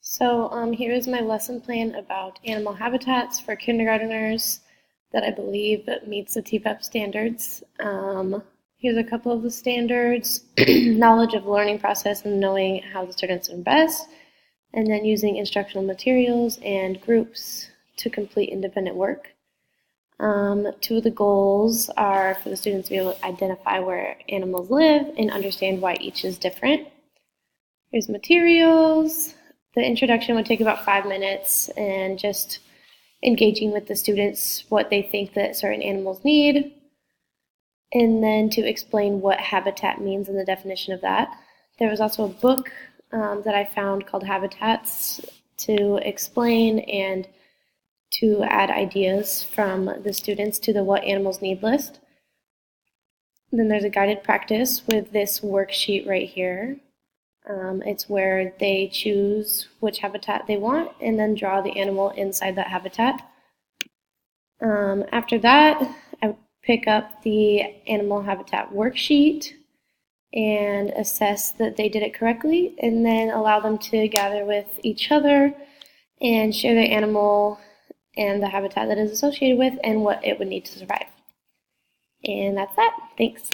Here is my lesson plan about animal habitats for kindergarteners that I believe meets the TPEP standards. Here's a couple of the standards: knowledge of the learning process and knowing how the students learn best, and then using instructional materials and groups to complete independent work. Two of the goals are for the students to be able to identify where animals live and understand why each is different. Here's materials. The introduction would take about 5 minutes, and just engaging with the students what they think that certain animals need, and then to explain what habitat means and the definition of that. There was also a book that I found called Habitats to explain and to add ideas from the students to the What Animals Need list. And then there's a guided practice with this worksheet right here. It's where they choose which habitat they want and then draw the animal inside that habitat. After that, I pick up the animal habitat worksheet and assess that they did it correctly, and then allow them to gather with each other and share the animal and the habitat that is associated with and what it would need to survive. And that's that. Thanks.